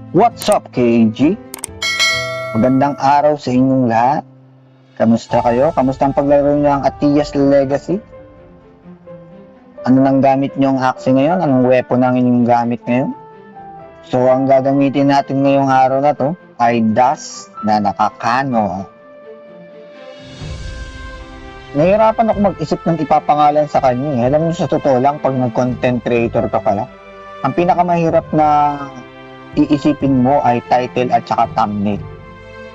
What's up, KG? Magandang araw sa inyong lahat. Kamusta kayo? Kamusta ang paglaro niyo ng Atias Legacy? Ano nang gamit niyo ang Axie ngayon? Anong weapon ang inyong gamit ngayon? So, ang gagamitin natin ngayong araw na to ay Das na nakakano. Nahirapan ako mag-isip ng ipapangalan sa kanya. Alam niyo, sa totoo lang, pag nag-content creator ka pala, ang pinakamahirap na iisipin mo ay title at saka thumbnail.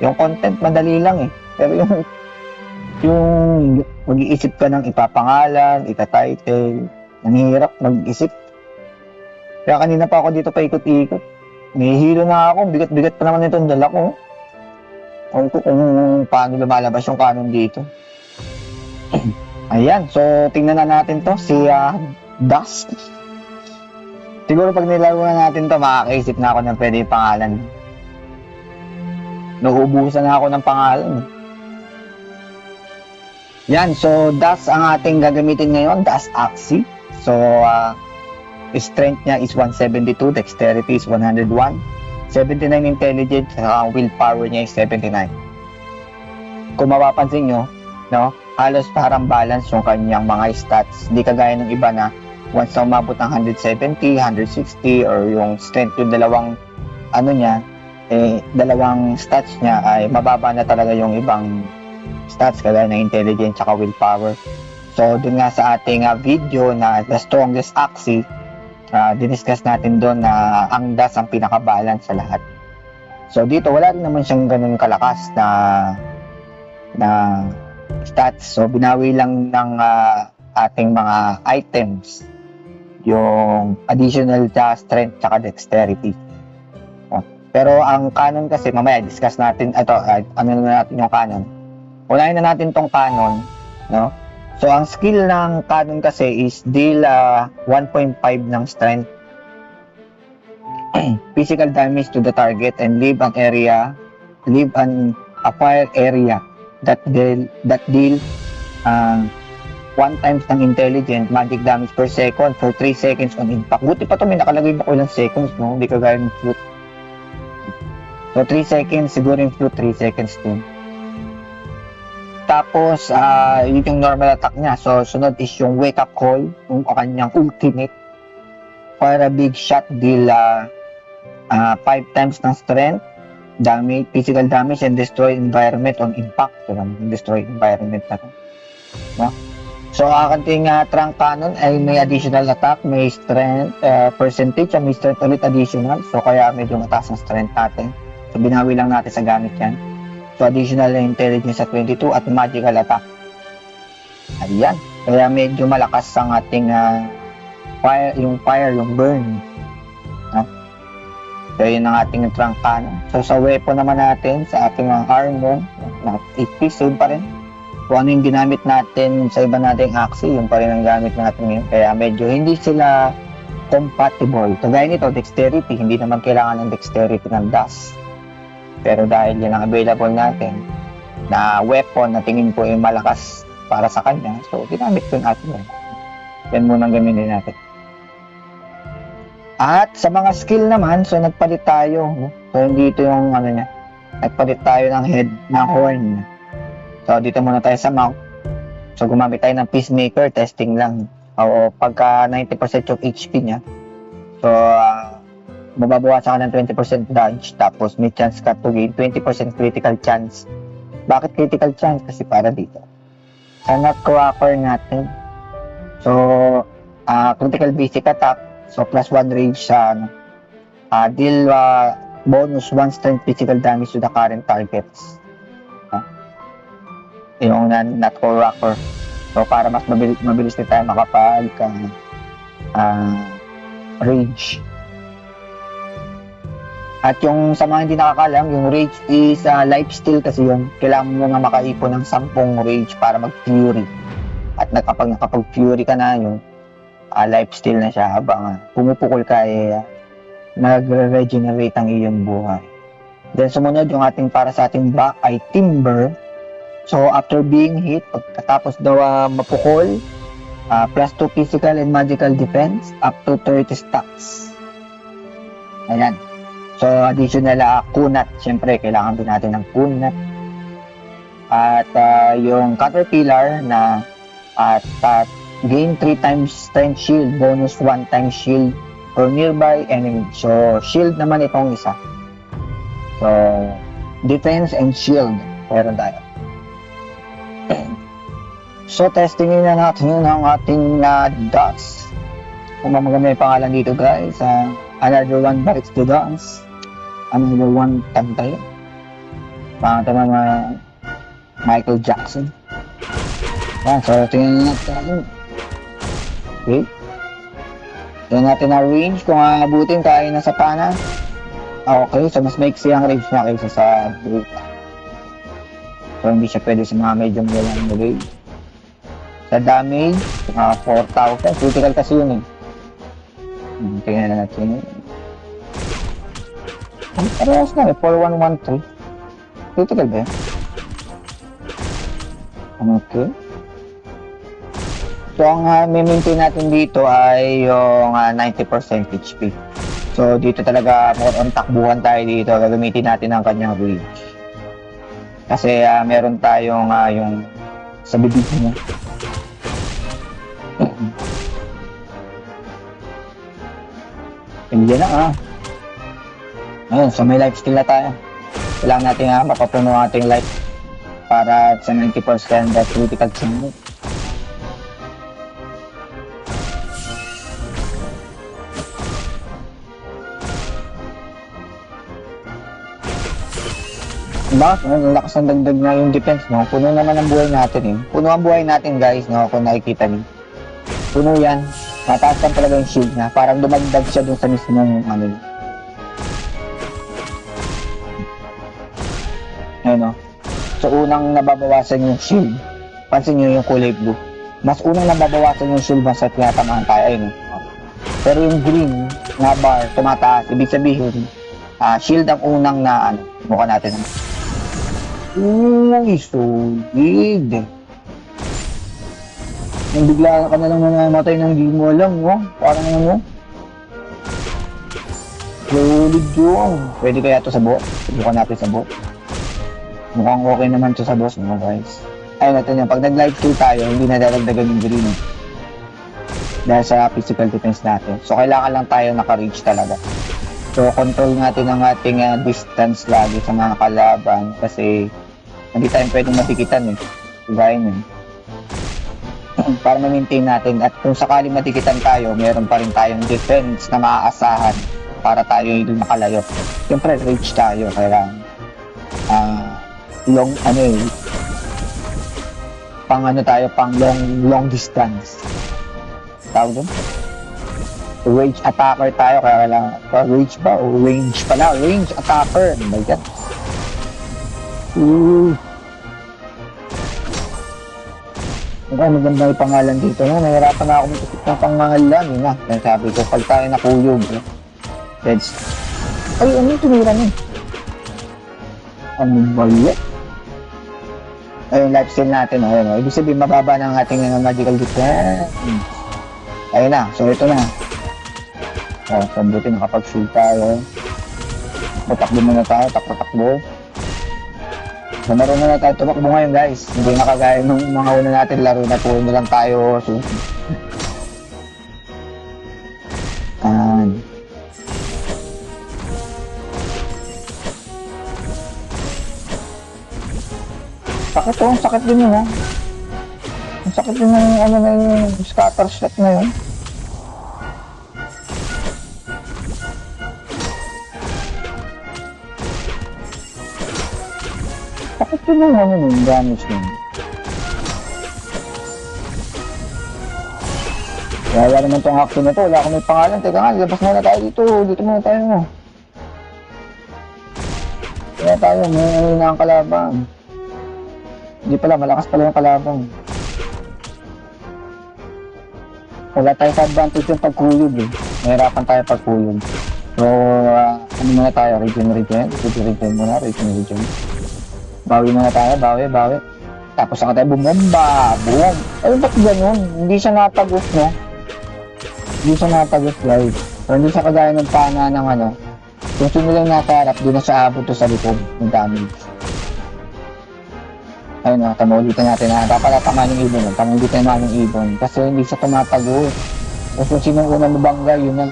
Yung content madali lang eh. Pero yung mag-iisip ka ng ipapangalan, ita-title, nanghihirap mag-isip. Kaya kanina pa ako dito paikot-ikot. Nahihilo na ako, bigat-bigat pa naman itong dala ko. Kung paano lumalabas yung canon dito. Ayan, so tingnan na natin to, si Das. Siguro pag nilaro na natin to, makakaisip na ako ng pwede yung pangalan. Nauubusan na ako ng pangalan. Yan, so Das ang ating gagamitin ngayon, Das Axie. So, strength niya is 172, dexterity is 101, 79 intelligence, willpower niya is 79. Kung mapapansin nyo, no, halos parang balance yung kanyang mga stats. Hindi kagaya ng iba na once na umabot ng 170, 160, or yung strength, yung dalawang dalawang stats niya ay mababa na talaga yung ibang stats kagaya ng intelligence at willpower. So, dun nga sa ating video na The Strongest Axie, diniscuss natin doon na ang Das ang pinaka-balance sa lahat. So, dito wala rin naman siyang ganun kalakas na stats. So, binawi lang ng ating mga items yung additional strength tsaka dexterity. Pero ang canon kasi, mamaya discuss natin, ano na natin yung canon. Unahin na natin tong canon, no? So, ang skill ng canon kasi is deal 1.5 ng strength, physical damage to the target, and leave an acquired area that deal 1 times ng intelligent magic damage per second for 3 seconds on impact. Buti pa to, may nakalagay ba ko ilang seconds, no? Hindi kagaya ng flute. So, 3 seconds, siguro yung flute, 3 seconds din. Tapos, yun yung normal attack niya. So, sunod is yung wake up call, yung kanyang ultimate. For a big shot, deal 5 times ng strength, damage, physical damage, and destroy environment on impact. So, destroy environment na to. No? So, akanting trunk cannon ay may additional attack, may strength percentage, may strength ulit additional. So, kaya medyo mataas ang strength natin. So, binawi lang natin sa gamit yan. So, additional intelligence sa 22 at magical attack. Ayan. Kaya medyo malakas ang ating fire, yung burn. No? So, yun ang ating trunk cannon. So, sa weapon naman natin, sa ating armor, 8 save pa rin. Kung ano yung ginamit natin sa iba nating Axie, yung pa rin ang gamit natin ngayon. Kaya medyo hindi sila compatible. Kagaya nito, dexterity. Hindi naman kailangan ng dexterity ng Das. Pero dahil yan ang available natin na weapon na tingin ko ay malakas para sa kanya, so ginamit ko natin yan. Yan muna ang gamitin natin. At sa mga skill naman, so nagpalit tayo. So hindi ito yung niya. Nagpalit tayo ng head, ng horn. So, dito muna tayo sa mount. So, gumamit tayo ng Peacemaker, testing lang. O, pagka 90% yung HP niya, so, mababawasan ka ng 20% dodge, tapos may chance ka to gain 20% critical chance. Bakit critical chance? Kasi para dito. Sa Nutcracker natin. So, critical basic attack. So, plus 1 rage sa, deal bonus 1 strength physical damage to the current targets. Yung Nutcracker. So, para mas mabilis din tayo makapag rage. At yung sa mga hindi nakakalam, yung rage is lifesteal kasi yun. Kailangan mo nga makaipon ng 10 rage para mag-fury. At kapag nakapag-fury ka na yun, lifesteal na siya habang pumupukol ka nag-regenerate ang iyong buhay. Then sumunod yung ating para sa ating back ay Timber. So, after being hit, pagkatapos daw mapukol, plus 2 physical and magical defense, up to 30 stacks. Ayan. So, So, additional kunat. Siyempre, kailangan din natin ng kunat. At yung Caterpillar na at gain 3 times strength shield, bonus 1 times shield for nearby enemy. So, shield naman itong isa. So, defense and shield. Meron tayo. So, testingin na natin yun ang ating dots. Kung maganda yung pangalan dito guys, another one bites the dance. Another one tantay. Pangatama mga Michael Jackson. Yan, so tingnan natin. Okay. Tingnan natin ang range. Kung aabutin tayo na sa pana. Okay, so mas maiksi ang range niya kaysa sa break. So hindi siya pwede sa mga medyo walang range. Sa damage, 4,000. Critical kasi yun eh. Tingnan na natin. Parehas na eh, 4113. Critical ba yun? Okay. So, ang maintain natin dito ay yung 90% HP. So, dito talaga more on takbuhan tayo dito. Gagamitin natin ang kanyang range. Kasi meron tayong yung sa bibig niya. Hindi na Ayun, so may life steal na tayo. Kailangan natin mapapuno ang ating life para sa 90% at critical chance. Bakit? Ang lakas ng dagdag na yung defense, no? Puno naman ang buhay natin, eh. Puno ang buhay natin, guys, no? Kung nakikita niyo. Puno yan. Mataas lang talaga yung shield niya. Parang dumagdag siya dun sa mismong, Ayun, no? So, unang nababawasan yung shield. Pansin nyo yung kulay blue. Mas unang nababawasan yung shield mas at tinatamaan tayo, ayun, no? Pero yung green na bar, tumataas. Ibig sabihin, shield ang unang na, mukha natin, Uy, solid. Yung bigla ka na lang mamamatay ng di mo alam, Parang solid yun. Pwede kaya ito sa boss? Subukan natin sa boss. Mukhang okay naman ito sa boss, mga guys. Ayun natin yun. Pag nag-live kill tayo, hindi na dadagdagan yung green. Dahil sa physical defense natin. So, kailangan lang tayo naka-reach talaga. So, control natin ang ating distance lagi sa mga kalaban kasi hindi tayo pwedeng matikitan Gaya nyo. Para ma-maintain natin at kung sakali matikitan tayo, meron pa rin tayong defense na maaasahan para tayo hindi makalayo. Siyempre, reach tayo. Kaya, pang long distance. Tawag doon? Range attacker tayo, kaya kailangan range ba o range pala, range attacker. Oh my God. Okay, maganda yung pangalan dito. Nahirapan na ako mag-isip ng pangalan. Yun na, sabi ko, pag tayo nakuyog. Let's... Ay, ano yung tumira niya? Ano ba yun? Ayun, lifesteal natin. Ayun, ibig sabihin, mababa ng ating magical defense. Ayun na, so ito na. So buti nakapag-shield tayo. Tatakbo muna tayo, takbo. So naroon na tayo tumakbo ngayon guys. Hindi na kagaya nung mga una natin laro na puro na lang tayo. So, sakit ang sakit din yun Ang sakit din yung scatter shot na yun. Sakit din yung damage din. Kaya naman itong action na to, wala akong may pangalan. Teka nga, labas muna tayo dito muna tayo Kaya tayo, may ang kalaban. Hindi pala, malakas pala yung kalaban. Wala tayo sa advantage yung pagkuyog Mahirapan tayo pagkuyog. So, muna tayo, regen muna. Bawi muna tayo, bawi. Tapos saka tayo bumomba, boom. Ay, ba't ganun? Hindi siya natagos, no? Hindi siya natagos, guys. So, hindi siya kagaya ng pana ng Kung sino lang nasa harap, doon na siya abot to sa likod ng damage. Ayun na, tamulitan natin na. Dapat tama yung ibon. Tamulitan naman yung ibon. Kasi hindi siya tumatago. Kasi kung sino una mabangga, yun na.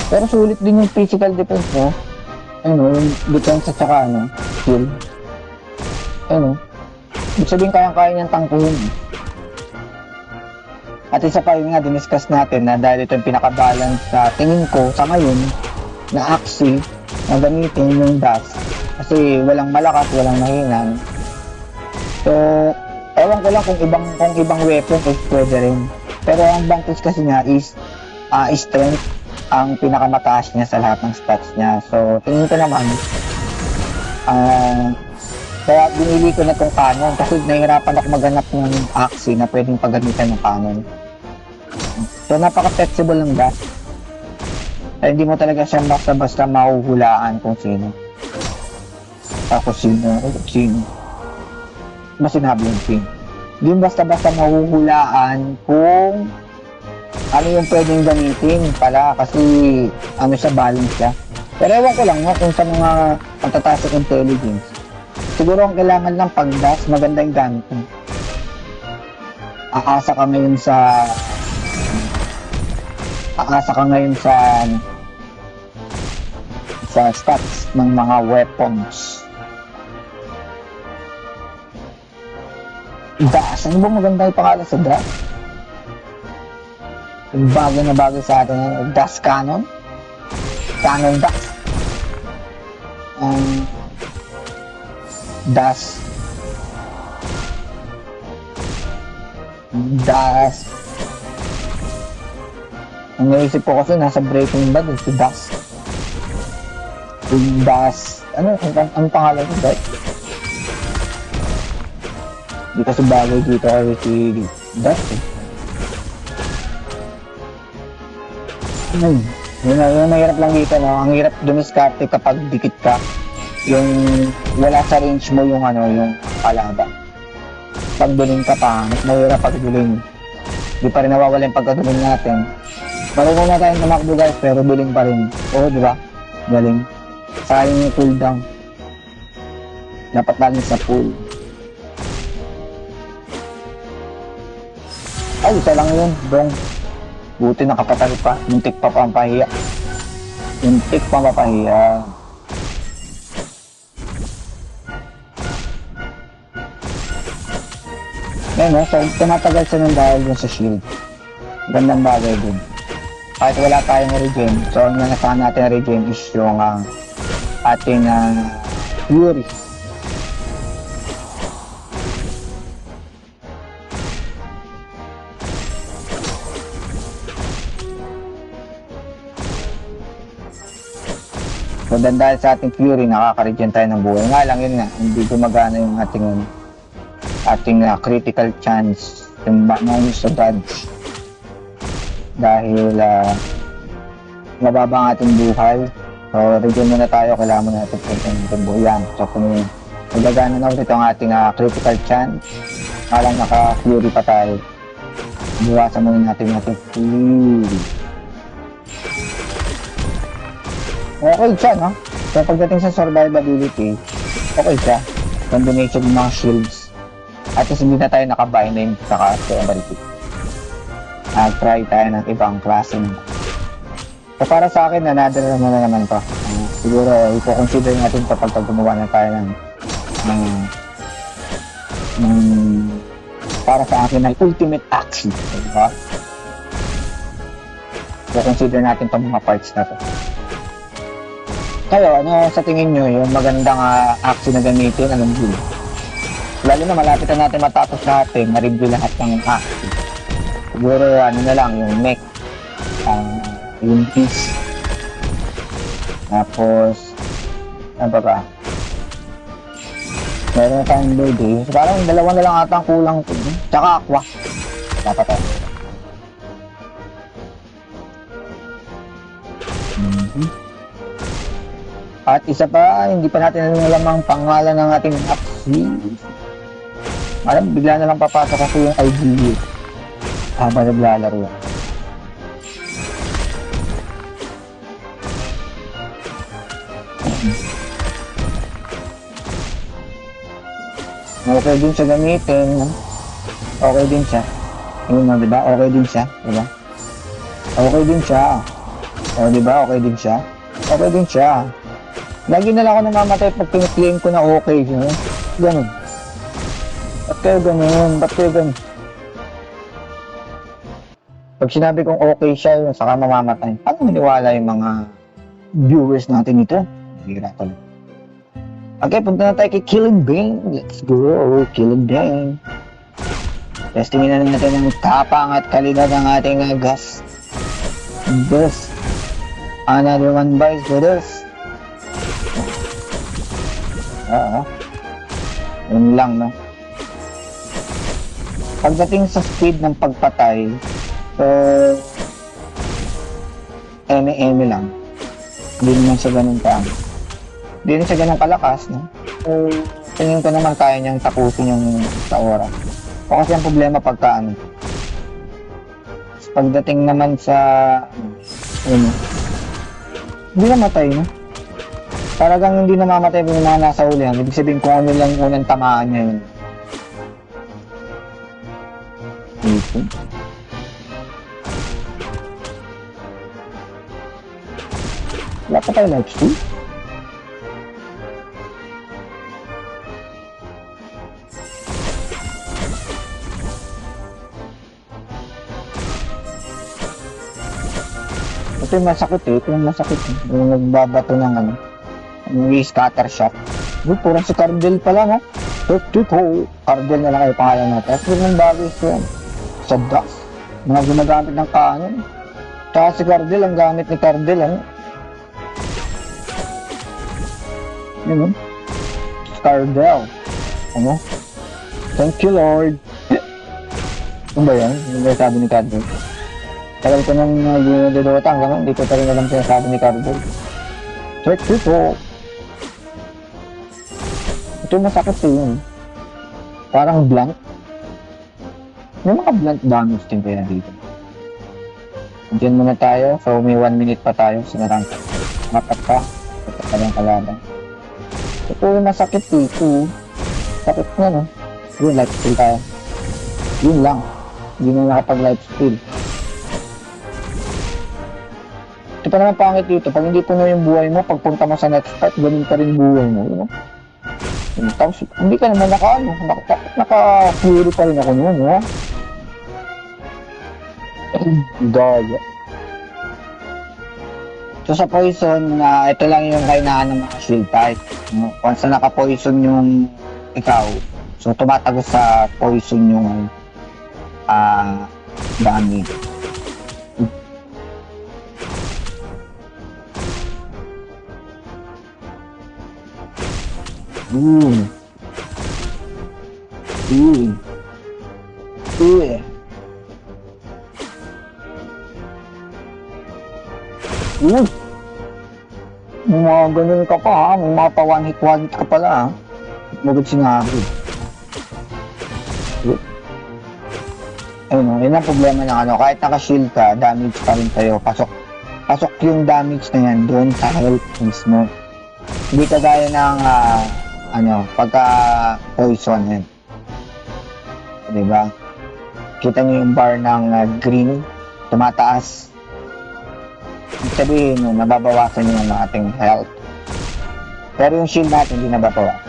Pero sulit din yung physical defense mo. Ano, yung defense at saka skill. Ano, ibig sabihin kayang-kaya niyang tangkuhin. At isa pa yun nga, diniscuss natin na dahil ito yung pinaka-balance sa tingin ko sa ngayon na Axie na gamitin yung dash. Kasi walang malakas, walang mahinang. So, ewan ko lang kung ibang weapon is pwede rin. Pero ang advantage kasi niya is strength ang pinakamataas niya sa lahat ng stats niya. So, tingin ko naman kaya binili ko na itong cannon kasi nahihirapan ako maghanap ng Axie na pwedeng paggamitan ng cannon. So, napaka-flexible ng dash. Kaya hindi mo talaga siya basta-basta mahuhulaan kung sino. Sino. Ba sinabi yung pin? Hindi mo basta-basta mahuhulaan kung ano yung pwedeng gamitin pala kasi ano siya, balance siya. Pero ewan ko lang kung sa mga matataas ng intelligence. Siguro ang kailangan lang pag-dash, maganda yung gamit mo. Aasa ka ngayon sa stats ng mga weapons. Dash, ano ba maganda yung pangalan sa dash? Yung bagay na bagay sa atin, dash cannon? Cannon dash. Dash. Ang naisip ko kasi nasa Breaking Bad, si Dash. Yung Dash, ang pangalan ko, Dash? Hindi kasi bagay dito kay si Dash eh. Yung mahirap lang dito, no? Ang hirap dumiskarte kapag dikit ka. Yung wala sa range mo yung yung kalaban. Pag duling ka pa, mas mahirap pag duling. Di pa rin nawawala yung pagkaduling natin. Marunong na tayong tumakbo guys, pero duling pa rin. Oo, di ba? Galing. Sayang yung cooldown. Dapat lagi sa pool. Ay, isa lang yun, dong. Buti nakapatay pa. Muntik pa pampahiya. Muntik pa mapahiya. Ngayon, so tumatagal siya ng dahil dun sa shield. Gandang bagay din. Kahit wala tayong regen, so ang nanasahan natin regen is yung ating Fury. So dahil sa ating Fury, nakaka-regen tayo ng buhay. Nga lang yun nga, hindi gumagana yung ating critical chance yung sa dodge. Dahil mababa ang ating buhay. So regen muna tayo, kailangan muna natin yung buhay yan. So kung magagana na ulit ang ating critical chance, alang naka-Fury pa tayo, buwasan muna natin yung ating Fury. Okay siya, no? So pagdating sa survivability, okay siya. Combination ng mga shields. At least hindi na tayo nakabind sa ability. Try tayo ng ibang klase naman. So para sa akin, another naman pa. Siguro, ipo-consider natin kapag gumawa na tayo ng para sa akin ay ultimate Axie. Diba? Ipo-consider natin itong mga parts na to. Kayo, ano sa tingin nyo yung magandang Axie na gamitin? Anong build? Lalo na malapit na natin matapos natin, ma-review lahat ng Axie. Siguro na lang, yung mech, yung piece. Tapos, ano ba? Meron na tayong load eh. So, parang dalawa na lang ata ang kulang. Tsaka aqua. Dapat tayo. At isa pa, hindi pa natin alam ang pangalan ng ating Axie. Parang bigla na lang papasok kasi yung idea habang naglalaro. Okay din siya gamitin. Okay din siya. Yun na, diba? Okay din siya. Diba? Okay din siya. O, diba? Okay din siya. Okay din siya. Lagi na lang ako namamatay pag piniklaim ko na okay. Ganun. Ba't kayo ganun? Ba't kayo ganun? Pag sinabi kong okay siya, yun, saka mamamatay. Paano maniwala yung mga viewers natin ito? Hira ko lang. Okay, punta na tayo kay Killing Bane. Let's go, Killing Bane. Testingin na natin ang tapang at kalidad ng ating gas. This. Another one bites for this. Yun lang, no? Pagdating sa speed ng pagpatay, so, eme-eme lang. Hindi naman siya ganun ka. Hindi naman siya ganun kalakas, no? So, tingin ko naman kaya niyang tapusin yung sa oras. O kasi ang problema pagka ano. Pagdating naman sa, hindi namatay, no? Talagang hindi namamatay yung mga nasa ulihan. Ibig sabihin kung ano lang unang tamaan niya yun. Dito. Wala pa tayo live stream? Ito yung masakit eh. Ito yung masakit eh. Yung nagbabato ng ano. Yung scatter shot. Uy, purang si Cardell pala, no? Tito. Cardell na lang kayo pangalan natin. Tapos yung bagay ito yan. Sa dust. Mga gumagamit ng kanon. Tsaka si Cardell, ang gamit ni Cardell, ano? Yun, Cardell. Ano? Thank you, Lord. Ano ba yan? Ano ba sabi ni Cardell? Tagal ko nang ginadodota hanggang hindi ko pa rin alam sinasabi ni Cardell. Check ito. Ito masakit eh yun. Parang blunt. May mga blunt damage din kaya dito. Diyan muna tayo. So may 1 minute pa tayo. Sinarang makat pa. Ito pa lang kalaban. Ito yung masakit dito. Sakit nga no. Yun, life steal tayo. Yun lang. Hindi na nakapag life steal. Ito pa naman pangit dito. Pag hindi puno yung buhay mo, pagpunta mo sa next fight, ganun pa rin buhay mo. You know? Tapos, hindi ka naman naka-fury pa rin ako noon, no? Dog. So sa poison, ito lang yung kainaan ng mga shield type. No? Once na naka-poison yung ikaw, so tumatagos sa poison yung damage. Ooh. Ooh. Ooh. Ooh. May mga ganun ka pa ha. May mga pa one hit ka pala ha. Magod sinabi. Ayun o, yun ang problema ng ano. Kahit naka-shield ka, damage pa rin tayo. Pasok yung damage na yan doon sa health mismo. Hindi kagaya ng pagka poison yan. Diba? Kita niyo yung bar ng green, tumataas. Ibig sabihin, nababawasan yung ating health. Pero yung shield natin, hindi nababawasan.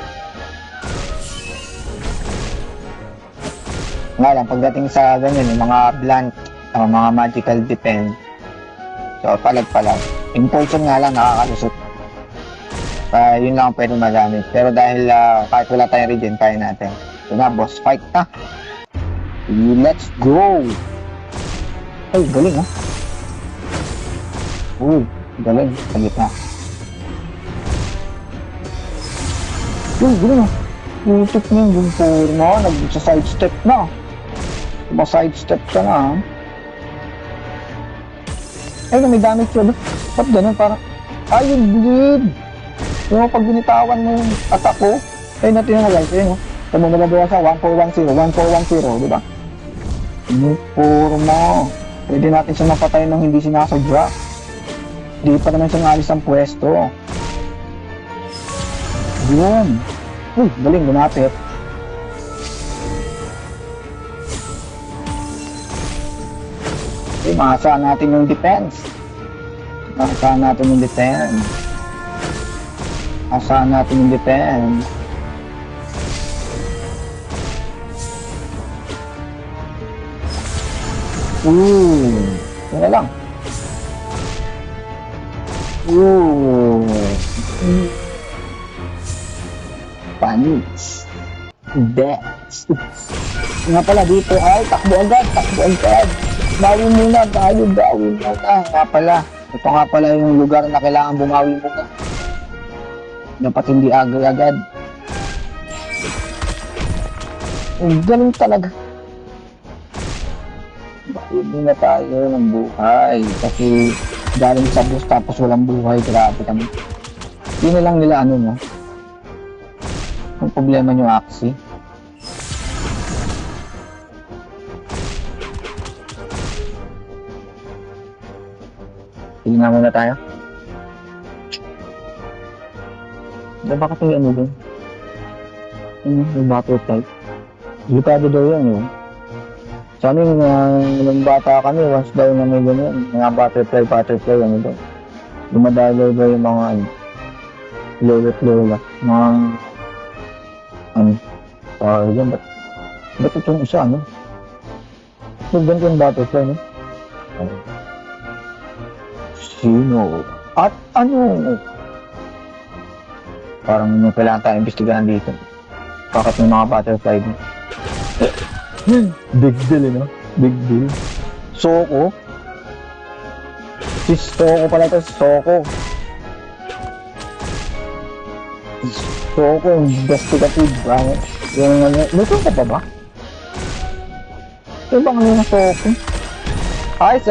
Nga lang, pagdating sa ganyan, yung mga blunt, mga magical defense, so palag-palag. Yung poison nga lang, nakakalusot. Yun lang ang pwede magamit. Pero dahil kahit wala tayong regen, kaya natin. So na, boss fight na. Let's go! Ay, galing ha. Uy, galing. Sa gitna. Uy, galing ha. Youtube na yung forma. Nag-sidestep na. Sidestep siya na ha. Ay, may damage siya. Ba't ganun? Parang, yung bleed. Yung pag binitawan mo yung attack ko, ayun natin na guys, ayun o. Ito mo nababawa sa 1410, 1410, diba? Forma. Pwede natin siya mapatay nang hindi sinasadya. Hindi pa naman siya ngalis ang pwesto. Yun. Galing, lumapit. Maasahan natin yung defense. Asahan natin yung defense. Asahan natin yung defense. Wala lang. Panis. Death. Nga pala dito ay takbo agad. Bawi muna. Nga pala. Ito nga pala yung lugar na kailangan bumawi muna. Dapat hindi agad-agad. Ganun talaga. Bakit na tayo ng buhay? Kasi galing sa bus tapos walang buhay. Grabe kami. Yun na lang nila no? Ang problema nyo Axie. Tingnan muna tayo. Bakit yung doon? Yung battle type. Delikado daw yan yun. Sa amin, nung bata kami, once daw na may ganyan, mga butterfly, daw. Dumadalaw daw yung mga lola. Mga yan, ba't itong isa, Ba't ganito yung butterfly, Sino? At ano? Parang may kailangan tayo imbestigahan dito. Bakit may mga butterfly dito? Big deal, Big deal. Soko? Si Soko pala ito, Soko. Soko, investigative. Luto ka pa ba? Ito bang na Soko? Ay, si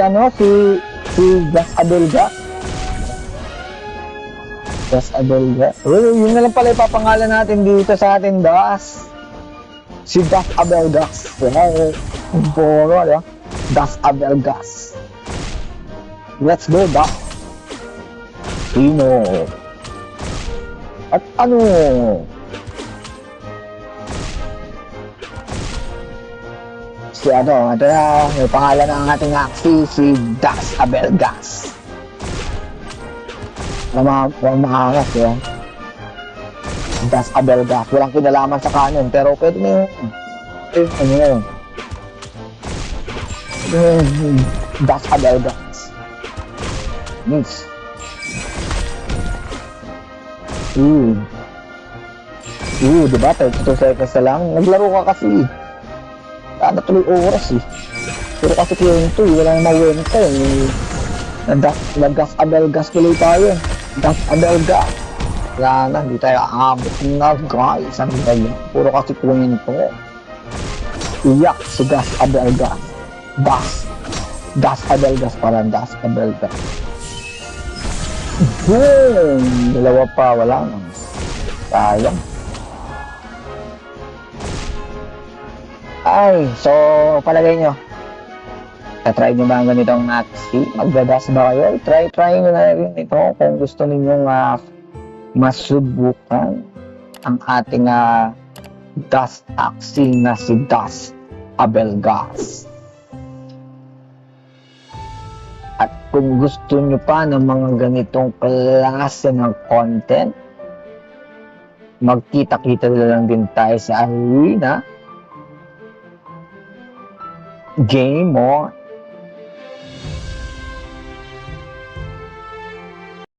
Gas Abelga. Yun na lang pala ipapangalan natin dito sa ating Das. Si Das Abelgas. Das Abelgas. Let's go, Das. Sino? At ano? Ito na, may pangalan ng ating Axie, si Das Abelgas. Walang maangas, Das Abelgas. Walang kinalaman sa kanon, pero pwede na Das Abelgas. Nice. Diba? 32 seconds na lang. Naglaro ka kasi. Kada tuloy oras Pero kasi kwento wala nang mawenta Das Abelgas tuloy tayo. Das Abelgas. Wala na, hindi tayo aabot na guys. Ano ba yun? Puro kasi kwento. Iyak si Das Abelgas. Das Abelgas pala. Das Abelgas. Boom! Dalawa pa, wala na. Sayang. Ay, so palagay nyo, try nyo ba ang ganitong Axie? Magdadas ba kayo? Try nyo na rin ito kung gusto ninyong masubukan ang ating Das Axie na si Das Abelgas. At kung gusto nyo pa ng mga ganitong klase ng content, magkita-kita na lang din tayo sa arena. Game on.